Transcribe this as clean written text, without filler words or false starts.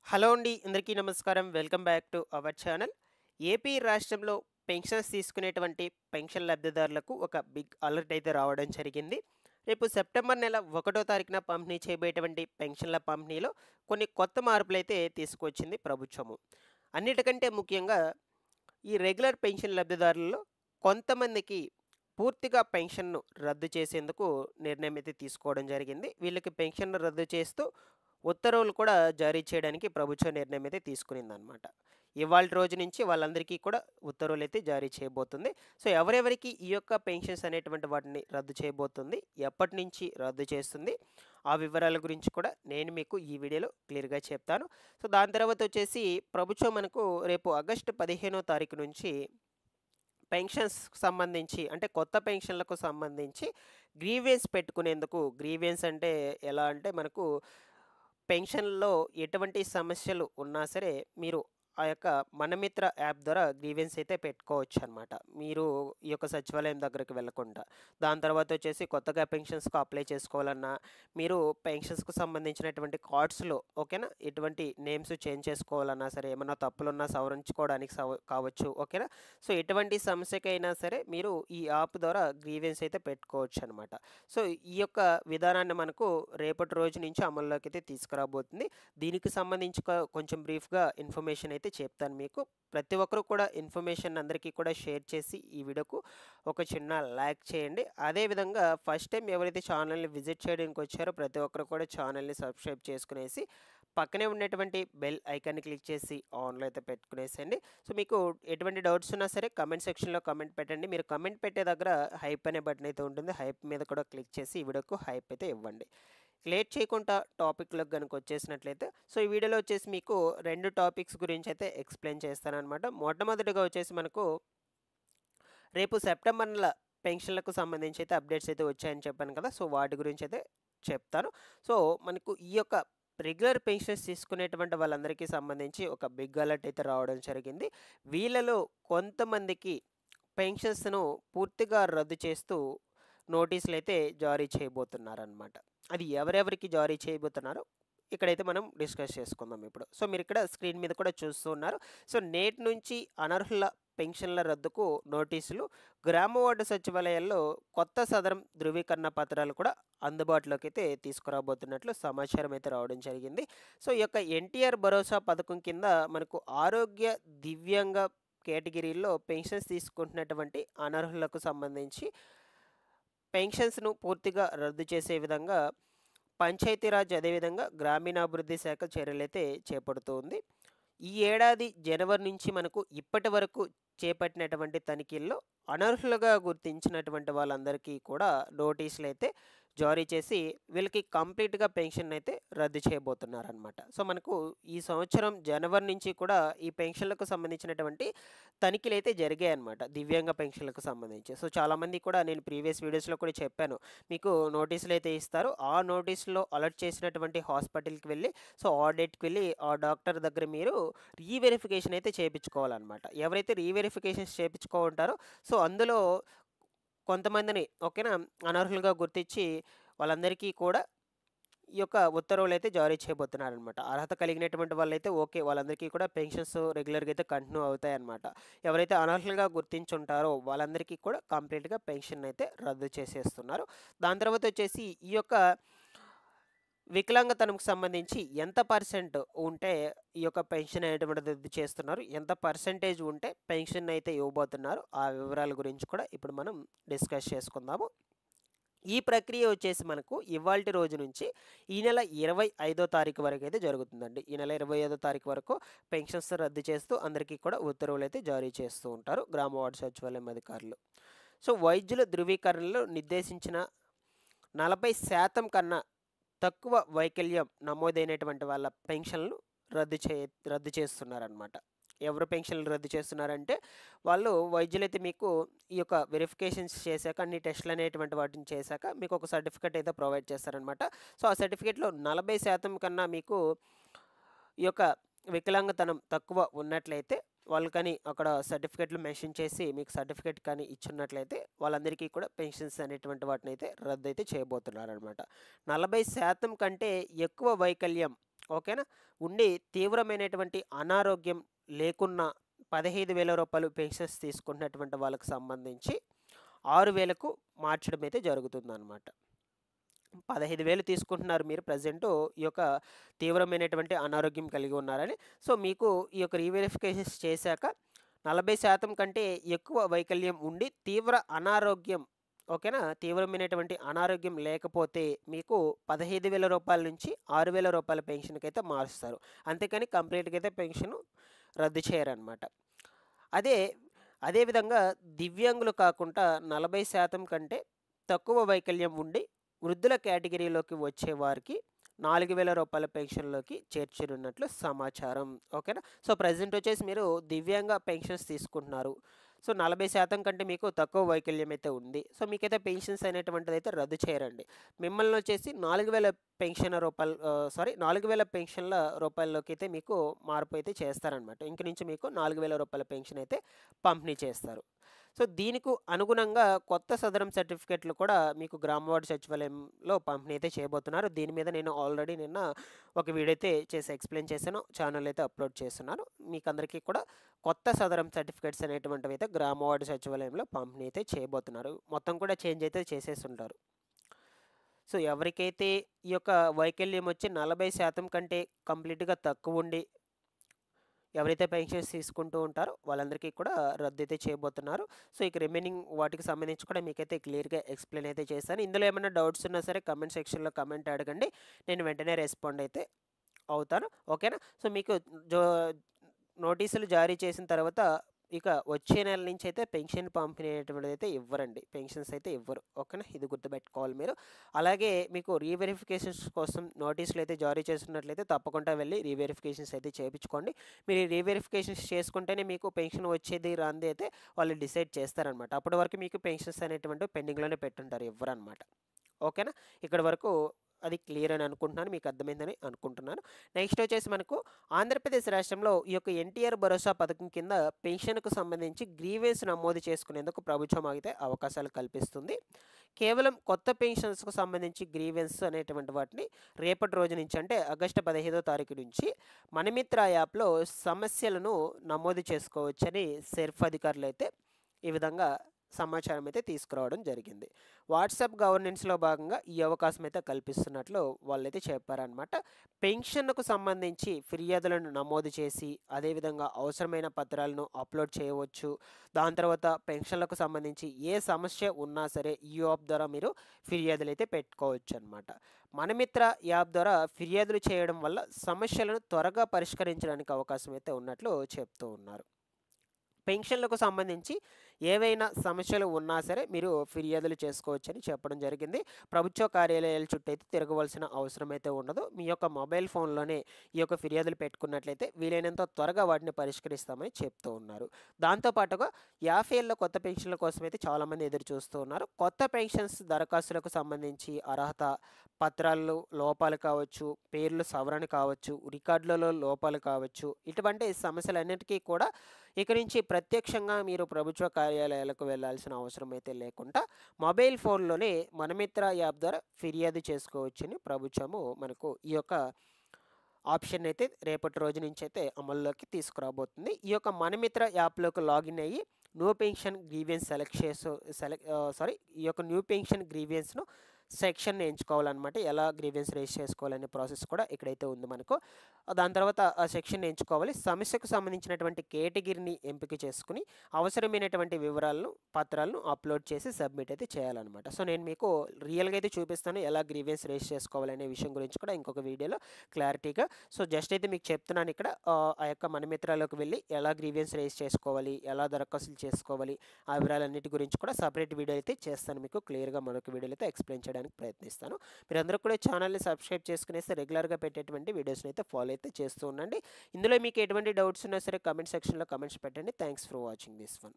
Hello అండి. అందరికీ నమస్కారం. Welcome back to our channel. AP రాష్ట్రంలో పెన్షన్స్ తీసుకునేటువంటి పెన్షన్ లబ్ధిదారులకు ఒక బిగ్ అలర్ట్ అయితే రావడం జరిగింది. రేపు సెప్టెంబర్ నెల 1 తారీఖున పంపిణీ చేయబోయేటువంటి పెన్షన్ల పంపిణీలో కొన్ని కొత్త మార్పులైతే తీసుకొచ్చింది ప్రభుత్వము. అన్నిటికంటే ముఖ్యంగా ఈ రెగ్యులర్ పెన్షన్ లబ్ధిదారులలో కొంతమందికి పూర్తిగా పెన్షన్‌ను రద్దు చేసేందుకు నిర్ణయం అయితే తీసుకోవడం జరిగింది. వీళ్ళకి పెన్షన్‌ను రద్దు చేస్తూ ఉత్తర్వులు కూడా జారీ చేయడానికి ప్రభుత్వం నిర్ణయం అయితే తీసుకునిందనమాట. ఇవాల్టి రోజు నుంచి వాళ్ళందరికీ కూడా ఉత్తర్వులైతే జారీ చేయబోతుంది. సో, ఎవరెవరికి ఈ యొక్క పెన్షన్స్ అనేటువంటి వాటిని రద్దు చేయబోతుంది, ఎప్పటినుంచి రద్దు చేస్తుంది, ఆ వివరాల గురించి కూడా నేను మీకు ఈ వీడియోలో క్లియర్‌గా చెప్తాను. సో, దాని తర్వాత వచ్చేసి ప్రభుత్వం మనకు రేపు ఆగస్టు 15వ తారీఖు నుంచి పెన్షన్స్‌కి సంబంధించి అంటే కొత్త పెన్షన్‌లకు సంబంధించి గ్రీవెన్స్ పెట్టుకునేందుకు గ్రీవెన్స్ అంటే ఎలా అంటే మనకు పెన్షన్‌లో ఎటువంటి సమస్యలు ఉన్నా సరే మీరు ఆ యొక్క మనమిత్ర యాప్ ద్వారా గ్రీవెన్స్ అయితే పెట్టుకోవచ్చనమాట. మీరు ఈ యొక్క సచివాలయం దగ్గరికి వెళ్ళకుండా. దాని తర్వాత వచ్చేసి కొత్తగా పెన్షన్స్‌కి అప్లై చేసుకోవాలన్నా, మీరు పెన్షన్స్‌కు సంబంధించినటువంటి కార్డ్స్‌లో ఓకేనా, ఎటువంటి నేమ్స్ చేంజ్ చేసుకోవాలన్నా సరే, ఏమన్నా తప్పులున్నా సవరించుకోవడానికి కావచ్చు ఓకేనా. సో, ఎటువంటి సమస్యకైనా సరే మీరు ఈ యాప్ ద్వారా గ్రీవెన్స్ అయితే పెట్టుకోవచ్చనమాట. సో, ఈ యొక్క విధానాన్ని మనకు రేపటి రోజు నుంచి అమల్లోకి అయితే తీసుకురాబోతుంది. దీనికి సంబంధించి కొంచెం బ్రీఫ్‌గా ఇన్ఫర్మేషన్ అయితే చెప్తాను మీకు. ప్రతి ఒక్కరు కూడా ఇన్ఫర్మేషన్ అందరికీ కూడా షేర్ చేసి ఈ వీడియోకు ఒక చిన్న లైక్ చేయండి. అదేవిధంగా ఫస్ట్ టైం ఎవరైతే ఛానల్‌ని విజిట్ చేయడానికి వచ్చారో ప్రతి ఒక్కరు కూడా ఛానల్‌ని సబ్స్క్రైబ్ చేసుకునేసి పక్కనే ఉన్నటువంటి బెల్ ఐకాన్‌ని క్లిక్ చేసి ఆన్‌లో అయితే పెట్టుకునేసేయండి. సో, మీకు ఎటువంటి డౌట్స్ ఉన్నా సరే కామెంట్ సెక్షన్‌లో కామెంట్ పెట్టండి. మీరు కామెంట్ పెట్టే దగ్గర హైప్ అనే బటన్ అయితే ఉంటుంది. హైప్ మీద కూడా క్లిక్ చేసి ఈ వీడియోకు హైప్ అయితే ఇవ్వండి. లేట్ చేయకుండా టాపిక్‌లోకి గనుక వచ్చేసినట్లయితే, సో, ఈ వీడియోలో వచ్చేసి మీకు 2 టాపిక్స్ గురించి అయితే ఎక్స్‌ప్లెయిన్ చేస్తాననమాట. మొట్టమొదటిగా వచ్చేసి మనకు రేపు సెప్టెంబర్ నెల పెన్షన్‌లకు సంబంధించి అయితే అప్డేట్స్ అయితే వచ్చాయని చెప్పాను కదా! సో, వాటి గురించి అయితే చెప్తాను. సో, మనకు ఈ యొక్క రెగ్యులర్ పెన్షన్స్ తీసుకునేటువంటి వాళ్ళందరికీ సంబంధించి ఒక బిగ్ అలర్ట్ అయితే రావడం జరిగింది. వీళ్ళలో కొంతమందికి పెన్షన్స్‌ను పూర్తిగా రద్దు చేస్తూ నోటీసులైతే జారీ చేయబోతున్నారనమాట. అది ఎవరెవరికి జారీ చేయబోతున్నారో ఇక్కడైతే మనం డిస్కస్ చేసుకుందాం ఇప్పుడు. సో, మీరిక్కడ స్క్రీన్ మీద కూడా చూస్తూ ఉన్నారు. సో, నేటి నుంచి అనర్హుల పెన్షన్ల రద్దుకు నోటీసులు, గ్రామ వార్డు సచివాలయాల్లో కొత్త సదరం ధృవీకరణ పత్రాలు కూడా అందుబాటులోకి అయితే తీసుకురాబోతున్నట్లు సమాచారం అయితే రావడం జరిగింది. సో, ఈ యొక్క ఎన్టీఆర్ భరోసా పథకం కింద మనకు ఆరోగ్య, దివ్యాంగ కేటగిరీల్లో పెన్షన్స్ తీసుకుంటున్నటువంటి అనర్హులకు సంబంధించి పెన్షన్స్‌ను పూర్తిగా రద్దు చేసే విధంగా పంచాయతీరాజ్ అదేవిధంగా గ్రామీణాభివృద్ధి శాఖ చర్యలైతే చేపడుతూ ఉంది. ఈ ఏడాది జనవరి నుంచి మనకు ఇప్పటి వరకు చేపట్టినటువంటి తనిఖీల్లో అనర్హులుగా గుర్తించినటువంటి వాళ్ళందరికీ కూడా నోటీసులైతే జారీ చేసి వీళ్ళకి కంప్లీట్‌గా పెన్షన్ అయితే రద్దు చేయబోతున్నారనమాట. సో, మనకు ఈ సంవత్సరం జనవరి నుంచి కూడా ఈ పెన్షన్‌లకు సంబంధించినటువంటి తనిఖీలైతే జరిగాయన్నమాట. దివ్యాంగ పెన్షన్‌లకు సంబంధించి. సో, చాలామంది కూడా నేను ప్రీవియస్ వీడియోస్‌లో కూడా చెప్పాను. మీకు నోటీసులైతే ఇస్తారు. ఆ నోటీస్‌లో అలర్ట్ చేసినటువంటి హాస్పిటల్‌కి వెళ్ళి, సో, ఆడిట్‌కి వెళ్ళి ఆ డాక్టర్ దగ్గర మీరు రీవెరిఫికేషన్ అయితే చేపించుకోవాలన్నమాట. ఎవరైతే రీవెరిఫికేషన్స్ చేపించుకుంటారో సో, అందులో కొంతమందిని ఓకేనా అనర్హులుగా గుర్తించి వాళ్ళందరికీ కూడా ఈ యొక్క ఉత్తర్వులైతే జారీ చేయబోతున్నారనమాట. అర్హత కలిగినటువంటి వాళ్ళైతే ఓకే. వాళ్ళందరికీ కూడా పెన్షన్స్ రెగ్యులర్‌గా అయితే కంటిన్యూ అవుతాయన్నమాట. ఎవరైతే అనర్హులుగా గుర్తించుంటారో వాళ్ళందరికీ కూడా కంప్లీట్‌గా పెన్షన్ అయితే రద్దు చేసేస్తున్నారు. దాని తర్వాత వచ్చేసి ఈ యొక్క వికలాంగతనంకి సంబంధించి ఎంత పర్సెంట్ ఉంటే ఈ యొక్క పెన్షన్ అనేటువంటిది రద్దు చేస్తున్నారు, ఎంత పర్సెంటేజ్ ఉంటే పెన్షన్ అయితే ఇవ్వబోతున్నారు, ఆ వివరాల గురించి కూడా ఇప్పుడు మనం డిస్కస్ చేసుకుందాము. ఈ ప్రక్రియ వచ్చేసి మనకు ఇవాల్టి రోజు నుంచి ఈ నెల 25వ తారీఖు వరకు అయితే జరుగుతుందండి. ఈ నెల 25వ తారీఖు వరకు పెన్షన్స్ రద్దు చేస్తూ అందరికీ కూడా ఉత్తర్వులు అయితే జారీ చేస్తూ ఉంటారు గ్రామ వార్డు సచివాలయం అధికారులు. సో, వైద్యుల ధృవీకరణలో నిర్దేశించిన 40% కన్నా తక్కువ వైకల్యం నమోదైనటువంటి వాళ్ళ పెన్షన్‌లు రద్దు చేస్తున్నారనమాట. ఎవరు పెన్షన్‌లు రద్దు చేస్తున్నారంటే, వాళ్ళు వైద్యులైతే మీకు ఈ యొక్క వెరిఫికేషన్స్ చేశాక, అన్ని టెస్టులు అనేటువంటి వాటిని చేశాక, మీకు ఒక సర్టిఫికేట్ అయితే ప్రొవైడ్ చేస్తారనమాట. సో, ఆ సర్టిఫికేట్‌లో 40% కన్నా మీకు ఈ యొక్క వికలాంగతనం తక్కువ ఉన్నట్లయితే వాళ్ళు కానీ అక్కడ సర్టిఫికేట్లు మెన్షన్ చేసి మీకు సర్టిఫికేట్ కానీ ఇచ్చున్నట్లయితే వాళ్ళందరికీ కూడా పెన్షన్స్ అనేటువంటి వాటిని అయితే రద్దు అయితే చేయబోతున్నారనమాట. 40% కంటే ఎక్కువ వైకల్యం ఓకేనా, ఉండి తీవ్రమైనటువంటి అనారోగ్యం లేకున్నా 15,000 రూపాయలు పెన్షన్స్ తీసుకున్నటువంటి వాళ్ళకి సంబంధించి 6,000కు మార్చడం అయితే జరుగుతుందన్నమాట. 15,000 తీసుకుంటున్నారు మీరు ప్రెజెంటు ఈ యొక్క తీవ్రమైనటువంటి అనారోగ్యం కలిగి ఉన్నారని. సో, మీకు ఈ యొక్క రీవెరిఫికేషన్స్ చేశాక 40% కంటే ఎక్కువ వైకల్యం ఉండి తీవ్ర అనారోగ్యం, ఓకేనా, తీవ్రమైనటువంటి అనారోగ్యం లేకపోతే మీకు 15,000 రూపాయల నుంచి 6,000 రూపాయల పెన్షన్‌కైతే మారుస్తారు. అంతేకాని కంప్లీట్‌గా అయితే పెన్షను రద్దు చేయరనమాట. అదే అదే విధంగా దివ్యాంగులు కాకుండా 40% కంటే తక్కువ వైకల్యం ఉండి వృద్ధుల కేటగిరీలోకి వచ్చే వారికి 4,000 రూపాయల పెన్షన్‌లోకి చేర్చనున్నట్లు సమాచారం. ఓకేనా. సో, ప్రెజెంట్ వచ్చేసి మీరు దివ్యాంగ పెన్షన్స్ తీసుకుంటున్నారు. సో, 40% కంటే మీకు తక్కువ వైకల్యం అయితే ఉంది. సో, మీకైతే పెన్షన్స్ అనేటువంటిదైతే రద్దు చేయరండి. మిమ్మల్ని వచ్చేసి 4,000 4,000 పెన్షన్ల రూపాయల్లోకి అయితే మీకు మార్పు అయితే చేస్తారనమాట. ఇంక నుంచి మీకు 4,000 రూపాయల పెన్షన్ అయితే పంపిణీ చేస్తారు. సో, దీనికి అనుగుణంగా కొత్త సదరం సర్టిఫికేట్లు కూడా మీకు గ్రామ వార్డు సచివాలయంలో పంపిణీ అయితే చేయబోతున్నారు. దీని మీద నేను ఆల్రెడీ నిన్న ఒక వీడియో అయితే చేసి ఎక్స్ప్లెయిన్ చేశాను. ఛానల్ అయితే అప్లోడ్ చేస్తున్నాను. మీకు అందరికీ కూడా కొత్త సదరం సర్టిఫికేట్స్ అనేటువంటివి అయితే గ్రామ వార్డు సచివాలయంలో పంపిణీ అయితే చేయబోతున్నారు. మొత్తం కూడా చేంజ్ అయితే చేసేసుంటారు. సో, ఎవరికైతే ఈ యొక్క వైకల్యం వచ్చి 40% కంటే కంప్లీట్‌గా తక్కువ ఉండి ఎవరైతే పెన్షన్స్ తీసుకుంటూ ఉంటారో వాళ్ళందరికీ కూడా రద్దు అయితే చేయబోతున్నారు. సో, ఇక రిమైనింగ్ వాటికి సంబంధించి కూడా మీకైతే క్లియర్‌గా ఎక్స్‌ప్లెయిన్ అయితే చేశాను. ఇందులో ఏమైనా డౌట్స్ ఉన్నా సరే కామెంట్ సెక్షన్‌లో కామెంట్ అడగండి. నేను వెంటనే రెస్పాండ్ అయితే అవుతాను. ఓకేనా. సో, మీకు జో నోటీసులు జారీ చేసిన తర్వాత ఇక వచ్చే నెల నుంచి అయితే పెన్షన్ పంపిణీ అనేటువంటిది అయితే ఇవ్వరండి. పెన్షన్స్ అయితే ఇవ్వరు. ఓకేనా. ఇది గుర్తుపెట్టుకోవాలి మీరు. అలాగే మీకు రీవెరిఫికేషన్స్ కోసం నోటీసులు అయితే జారీ చేస్తున్నట్లయితే తప్పకుండా వెళ్ళి రీవెరిఫికేషన్స్ అయితే చేయించుకోండి. మీరు ఈ రీవెరిఫికేషన్స్ చేసుకుంటేనే మీకు పెన్షన్ వచ్చేది రానిది అయితే వాళ్ళు డిసైడ్ చేస్తారనమాట. అప్పటి వరకు మీకు పెన్షన్స్ అనేటువంటివి పెండింగ్‌లోనే పెట్టుంటారు. ఇవ్వరనమాట. ఓకేనా. ఇక్కడి వరకు అది క్లియర్ అని అనుకుంటున్నాను. మీకు అర్థమైందని అనుకుంటున్నాను. నెక్స్ట్ వచ్చేసి మనకు ఆంధ్రప్రదేశ్ రాష్ట్రంలో ఈ యొక్క ఎన్టీఆర్ భరోసా పథకం కింద పెన్షన్‌కు సంబంధించి గ్రీవెన్స్ నమోదు చేసుకునేందుకు ప్రభుత్వం అయితే అవకాశాలు కల్పిస్తుంది. కేవలం కొత్త పెన్షన్స్‌కు సంబంధించి గ్రీవెన్స్ అనేటువంటి వాటిని రేపటి రోజు నుంచి అంటే ఆగస్టు 15వ తారీఖు నుంచి మనమిత్ర యాప్‌లో సమస్యలను నమోదు చేసుకోవచ్చని సెర్ఫ్ అధికారులు అయితే ఈ విధంగా సమాచారం అయితే తీసుకురావడం జరిగింది. వాట్సాప్ గవర్నెన్స్‌లో భాగంగా ఈ అవకాశం అయితే కల్పిస్తున్నట్లు వాళ్ళైతే చెప్పారనమాట. పెన్షన్‌కు సంబంధించి ఫిర్యాదులను నమోదు చేసి అదేవిధంగా అవసరమైన పత్రాలను అప్లోడ్ చేయవచ్చు. దాని తర్వాత పెన్షన్‌లకు సంబంధించి ఏ సమస్య ఉన్నా సరే ఈ యాప్ ద్వారా మీరు ఫిర్యాదులు అయితే పెట్టుకోవచ్చనమాట. మనమిత్ర యాప్ ద్వారా ఫిర్యాదులు చేయడం వల్ల సమస్యలను త్వరగా పరిష్కరించడానికి అవకాశం అయితే ఉన్నట్లు చెప్తూ ఉన్నారు. పెన్షన్లకు సంబంధించి ఏవైనా సమస్యలు ఉన్నా సరే మీరు ఫిర్యాదులు చేసుకోవచ్చని చెప్పడం జరిగింది. ప్రభుత్వ కార్యాలయాల చుట్టూ అయితే తిరగవలసిన అవసరం అయితే ఉండదు. మీ యొక్క మొబైల్ ఫోన్‌లోనే ఈ యొక్క ఫిర్యాదులు పెట్టుకున్నట్లయితే వీలైనంత త్వరగా వాటిని పరిష్కరిస్తామని చెప్తూ ఉన్నారు. దాంతో పాటుగా 50 ఏళ్ల కొత్త పెన్షన్ల కోసం అయితే చాలామంది ఎదురు చూస్తూ ఉన్నారు. కొత్త పెన్షన్స్ దరఖాస్తులకు సంబంధించి అర్హత పత్రాల్లో లోపాలు కావచ్చు, పేర్లు సవరణ కావచ్చు, రికార్డులలో లోపాలు కావచ్చు, ఇటువంటి సమస్యలన్నిటికీ కూడా ఇక నుంచి ప్రత్యక్షంగా మీరు ప్రభుత్వ కార్యాలయాలకు వెళ్ళాల్సిన అవసరం అయితే లేకుండా మొబైల్ ఫోన్‌లోనే మనమిత్ర యాప్ ద్వారా ఫిర్యాదు చేసుకోవచ్చని ప్రభుత్వము మనకు ఈ యొక్క ఆప్షన్ అయితే రేపటి రోజు నుంచి అయితే అమల్లోకి తీసుకురాబోతుంది. ఈ యొక్క మనమిత్ర యాప్‌లోకి లాగిన్ అయ్యి న్యూ పెన్షన్ గ్రీవెన్స్ ఈ యొక్క న్యూ పెన్షన్ గ్రీవెన్స్‌ను సెక్షన్‌ని ఎంచుకోవాలన్నమాట. ఎలా గ్రీవెన్స్ రైజ్ చేసుకోవాలనే ప్రాసెస్ కూడా ఇక్కడైతే ఉంది మనకు. దాని తర్వాత ఆ సెక్షన్‌ని ఎంచుకోవాలి. సమస్యకు సంబంధించినటువంటి కేటగిరీని ఎంపిక చేసుకొని అవసరమైనటువంటి వివరాలను, పత్రాలను అప్లోడ్ చేసి సబ్మిట్ అయితే చేయాలన్నమాట. సో, నేను మీకు రియల్‌గా అయితే చూపిస్తాను ఎలా గ్రీవెన్స్ రైజ్ చేసుకోవాలనే విషయం గురించి కూడా ఇంకొక వీడియోలో క్లారిటీగా. సో, జస్ట్ అయితే మీకు చెప్తున్నాను ఇక్కడ ఆ యొక్క మనమిత్రలోకి వెళ్ళి ఎలా గ్రీవెన్స్ రైజ్ చేసుకోవాలి, ఎలా దరఖాస్తులు చేసుకోవాలి, ఆ వివరాలన్నిటి గురించి కూడా సెపరేట్ వీడియో అయితే చేస్తాను. మీకు క్లియర్‌గా మరొక వీడియోలో అయితే ఎక్స్‌ప్లెయిన్ చేయడానికి ప్రయత్నిస్తాను. మీరందరూ కూడా ఛానల్‌ని సబ్స్క్రైబ్ చేసుకునేస్తే రెగ్యులర్‌గా పెట్టేటువంటి వీడియోస్‌ని అయితే ఫాలో అయితే చేస్తూ ఉండండి. ఇందులో మీకు ఎటువంటి డౌట్స్ ఉన్నా సరే కామెంట్ సెక్షన్‌లో కామెంట్స్ పెట్టండి. Thanks for watching this one.